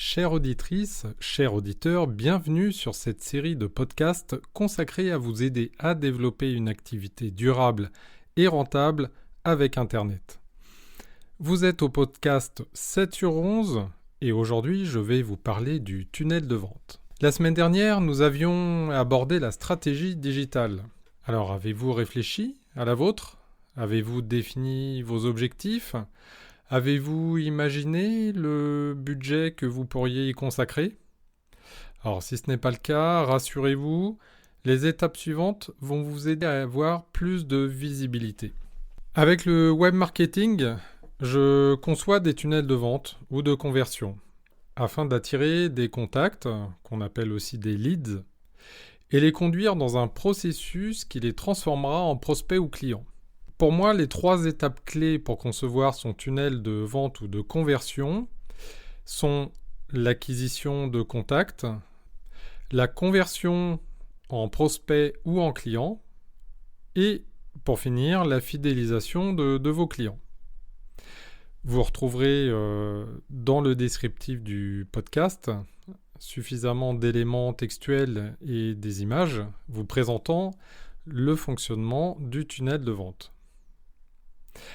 Chères auditrices, chers auditeurs, bienvenue sur cette série de podcasts consacrés à vous aider à développer une activité durable et rentable avec Internet. Vous êtes au podcast 7 sur 11 et aujourd'hui je vais vous parler du tunnel de vente. La semaine dernière, nous avions abordé la stratégie digitale. Alors avez-vous réfléchi à la vôtre ? Avez-vous défini vos objectifs ? Avez-vous imaginé le budget que vous pourriez y consacrer ? Alors si ce n'est pas le cas, rassurez-vous, les étapes suivantes vont vous aider à avoir plus de visibilité. Avec le web marketing, je conçois des tunnels de vente ou de conversion afin d'attirer des contacts, qu'on appelle aussi des leads, et les conduire dans un processus qui les transformera en prospects ou clients. Pour moi, les 3 étapes clés pour concevoir son tunnel de vente ou de conversion sont l'acquisition de contacts, la conversion en prospect ou en client, et pour finir, la fidélisation de vos clients. Vous retrouverez dans le descriptif du podcast suffisamment d'éléments textuels et des images vous présentant le fonctionnement du tunnel de vente.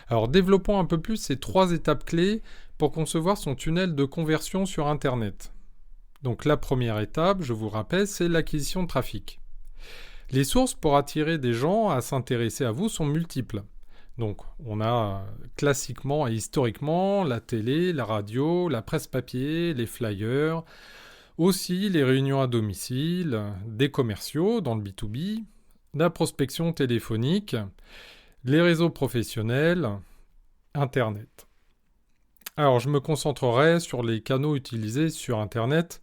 Alors développons un peu plus ces 3 étapes clés pour concevoir son tunnel de conversion sur Internet. Donc la première étape, je vous rappelle, c'est l'acquisition de trafic. Les sources pour attirer des gens à s'intéresser à vous sont multiples. Donc on a classiquement et historiquement la télé, la radio, la presse papier, les flyers, aussi les réunions à domicile, des commerciaux dans le B2B, la prospection téléphonique, les réseaux professionnels, Internet. Alors, je me concentrerai sur les canaux utilisés sur Internet,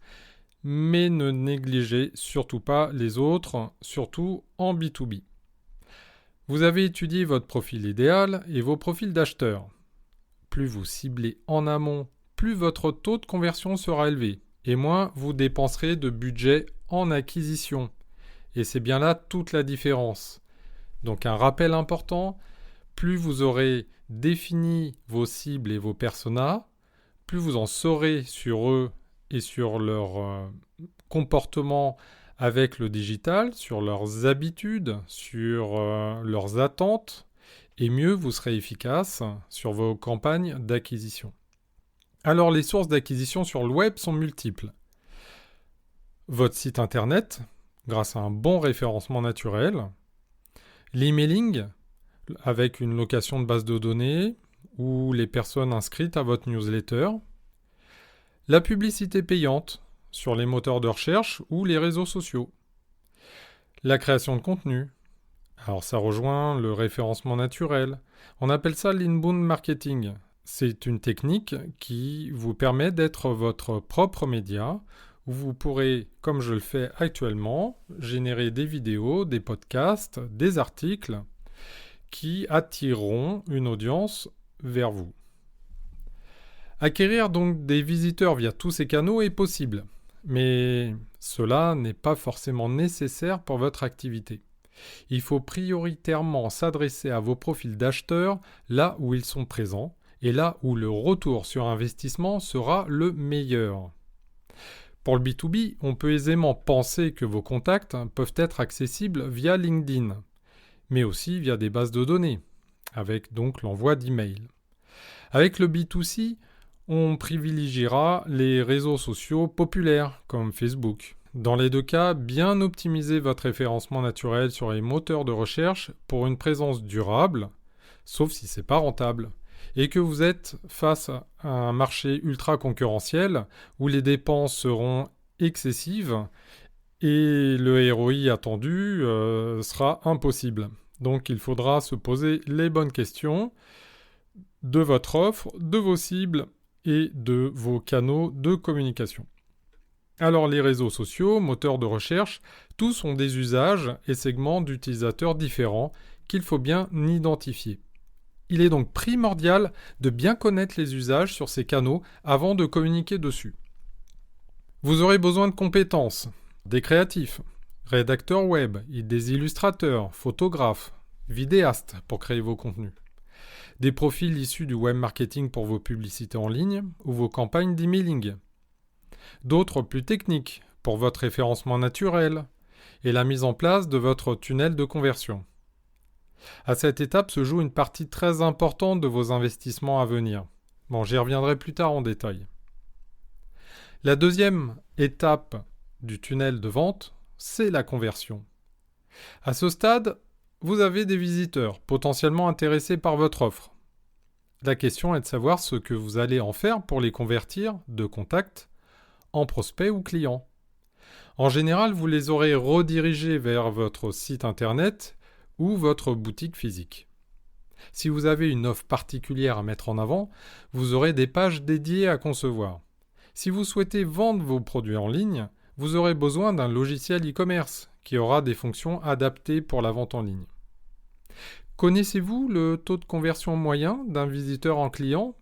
mais ne négligez surtout pas les autres, surtout en B2B. Vous avez étudié votre profil idéal et vos profils d'acheteurs. Plus vous ciblez en amont, plus votre taux de conversion sera élevé, et moins vous dépenserez de budget en acquisition. Et c'est bien là toute la différence. Donc un rappel important, plus vous aurez défini vos cibles et vos personas, plus vous en saurez sur eux et sur leur comportement avec le digital, sur leurs habitudes, sur leurs attentes, et mieux vous serez efficace sur vos campagnes d'acquisition. Alors les sources d'acquisition sur le web sont multiples. Votre site internet, grâce à un bon référencement naturel, l'emailing, avec une location de base de données, ou les personnes inscrites à votre newsletter, la publicité payante sur les moteurs de recherche ou les réseaux sociaux, la création de contenu. Alors ça rejoint le référencement naturel. On appelle ça l'inbound marketing. C'est une technique qui vous permet d'être votre propre média, où vous pourrez, comme je le fais actuellement, générer des vidéos, des podcasts, des articles qui attireront une audience vers vous. Acquérir donc des visiteurs via tous ces canaux est possible, mais cela n'est pas forcément nécessaire pour votre activité. Il faut prioritairement s'adresser à vos profils d'acheteurs là où ils sont présents et là où le retour sur investissement sera le meilleur. Pour le B2B, on peut aisément penser que vos contacts peuvent être accessibles via LinkedIn, mais aussi via des bases de données, avec donc l'envoi d'emails. Avec le B2C, on privilégiera les réseaux sociaux populaires comme Facebook. Dans les 2 cas, bien optimisez votre référencement naturel sur les moteurs de recherche pour une présence durable, sauf si c'est pas rentable, et que vous êtes face à un marché ultra concurrentiel où les dépenses seront excessives et le ROI attendu sera impossible. Donc il faudra se poser les bonnes questions de votre offre, de vos cibles et de vos canaux de communication. Alors les réseaux sociaux, moteurs de recherche, tous ont des usages et segments d'utilisateurs différents qu'il faut bien identifier. Il est donc primordial de bien connaître les usages sur ces canaux avant de communiquer dessus. Vous aurez besoin de compétences, des créatifs, rédacteurs web, des illustrateurs, photographes, vidéastes pour créer vos contenus. Des profils issus du web marketing pour vos publicités en ligne ou vos campagnes d'emailing. D'autres plus techniques pour votre référencement naturel et la mise en place de votre tunnel de conversion. À cette étape se joue une partie très importante de vos investissements à venir. Bon, j'y reviendrai plus tard en détail. La deuxième étape du tunnel de vente, c'est la conversion. À ce stade, vous avez des visiteurs potentiellement intéressés par votre offre. La question est de savoir ce que vous allez en faire pour les convertir de contacts en prospects ou clients. En général, vous les aurez redirigés vers votre site internet ou votre boutique physique. Si vous avez une offre particulière à mettre en avant, vous aurez des pages dédiées à concevoir. Si vous souhaitez vendre vos produits en ligne, vous aurez besoin d'un logiciel e-commerce qui aura des fonctions adaptées pour la vente en ligne. Connaissez-vous le taux de conversion moyen d'un visiteur en client ?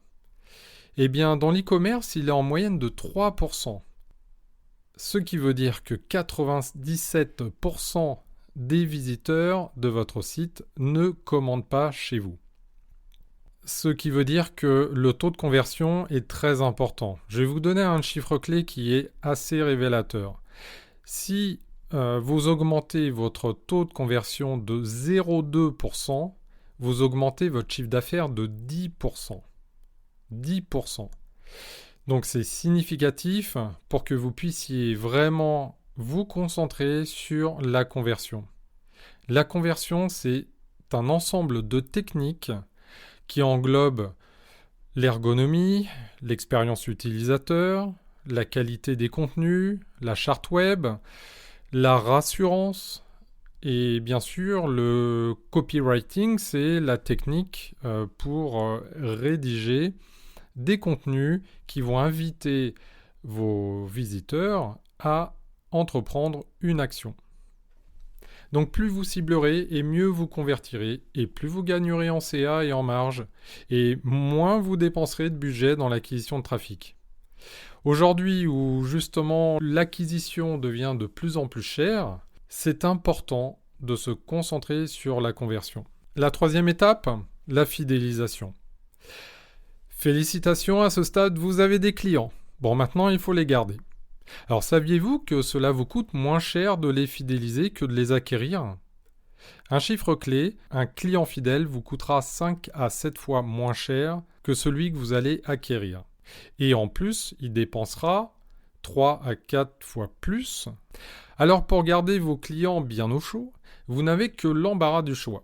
Eh bien, dans l'e-commerce, il est en moyenne de 3%. Ce qui veut dire que 97% des visiteurs de votre site ne commandent pas chez vous. Ce qui veut dire que le taux de conversion est très important. Je vais vous donner un chiffre clé qui est assez révélateur. Si vous augmentez votre taux de conversion de 0,2%, vous augmentez votre chiffre d'affaires de 10%. 10%. Donc c'est significatif pour que vous puissiez vraiment vous concentrer sur la conversion. La conversion, c'est un ensemble de techniques qui englobe l'ergonomie, l'expérience utilisateur, la qualité des contenus, la charte web, la rassurance et bien sûr le copywriting, c'est la technique pour rédiger des contenus qui vont inviter vos visiteurs à entreprendre une action. Donc plus vous ciblerez et mieux vous convertirez et plus vous gagnerez en CA et en marge et moins vous dépenserez de budget dans l'acquisition de trafic. Aujourd'hui où justement l'acquisition devient de plus en plus chère, c'est important de se concentrer sur la conversion. La troisième étape, la fidélisation. Félicitations, à ce stade, vous avez des clients. Bon, maintenant, il faut les garder. Alors, saviez-vous que cela vous coûte moins cher de les fidéliser que de les acquérir ? Un chiffre clé, un client fidèle vous coûtera 5 à 7 fois moins cher que celui que vous allez acquérir. Et en plus, il dépensera 3 à 4 fois plus. Alors, pour garder vos clients bien au chaud, vous n'avez que l'embarras du choix.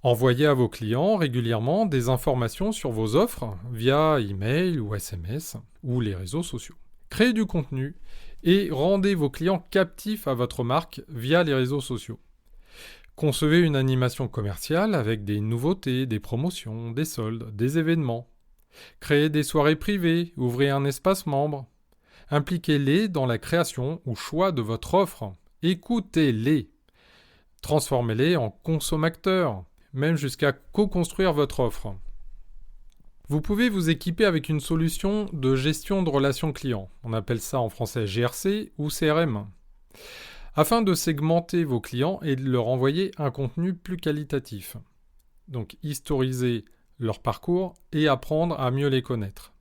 Envoyez à vos clients régulièrement des informations sur vos offres via email ou SMS ou les réseaux sociaux. Créez du contenu et rendez vos clients captifs à votre marque via les réseaux sociaux. Concevez une animation commerciale avec des nouveautés, des promotions, des soldes, des événements. Créez des soirées privées, ouvrez un espace membre. Impliquez-les dans la création ou choix de votre offre. Écoutez-les. Transformez-les en consommateurs, même jusqu'à co-construire votre offre. Vous pouvez vous équiper avec une solution de gestion de relations clients. On appelle ça en français GRC ou CRM. Afin de segmenter vos clients et de leur envoyer un contenu plus qualitatif. Donc historiser leur parcours et apprendre à mieux les connaître.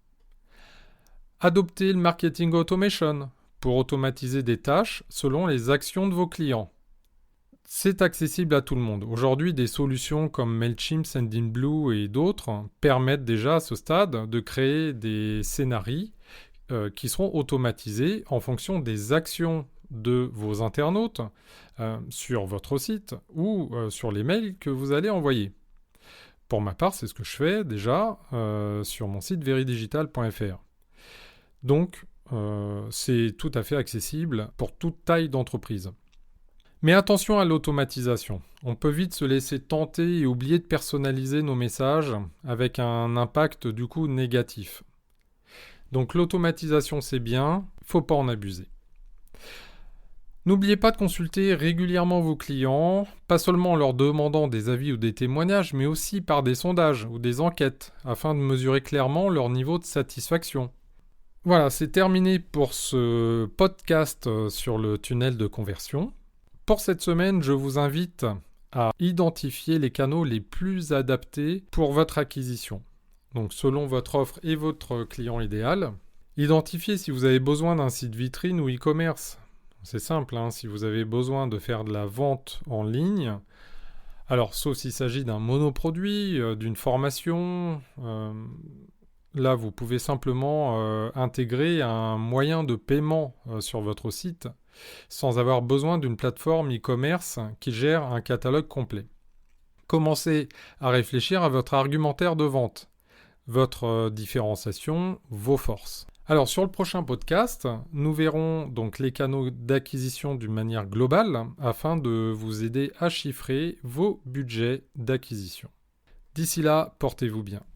Adoptez le marketing automation pour automatiser des tâches selon les actions de vos clients. C'est accessible à tout le monde. Aujourd'hui, des solutions comme Mailchimp, Sendinblue et d'autres permettent déjà à ce stade de créer des scénarios qui seront automatisés en fonction des actions de vos internautes sur votre site ou sur les mails que vous allez envoyer. Pour ma part, c'est ce que je fais déjà sur mon site veridigital.fr. Donc, c'est tout à fait accessible pour toute taille d'entreprise. Mais attention à l'automatisation. On peut vite se laisser tenter et oublier de personnaliser nos messages avec un impact du coup négatif. Donc l'automatisation c'est bien, faut pas en abuser. N'oubliez pas de consulter régulièrement vos clients, pas seulement en leur demandant des avis ou des témoignages, mais aussi par des sondages ou des enquêtes, afin de mesurer clairement leur niveau de satisfaction. Voilà, c'est terminé pour ce podcast sur le tunnel de conversion. Pour cette semaine, je vous invite à identifier les canaux les plus adaptés pour votre acquisition. Donc selon votre offre et votre client idéal, Identifiez si vous avez besoin d'un site vitrine ou e-commerce. C'est simple, hein, si vous avez besoin de faire de la vente en ligne, alors sauf s'il s'agit d'un monoproduit, d'une formation, là vous pouvez simplement intégrer un moyen de paiement sur votre site sans avoir besoin d'une plateforme e-commerce qui gère un catalogue complet. Commencez à réfléchir à votre argumentaire de vente, votre différenciation, vos forces. Alors sur le prochain podcast, nous verrons donc les canaux d'acquisition d'une manière globale afin de vous aider à chiffrer vos budgets d'acquisition. D'ici là, portez-vous bien.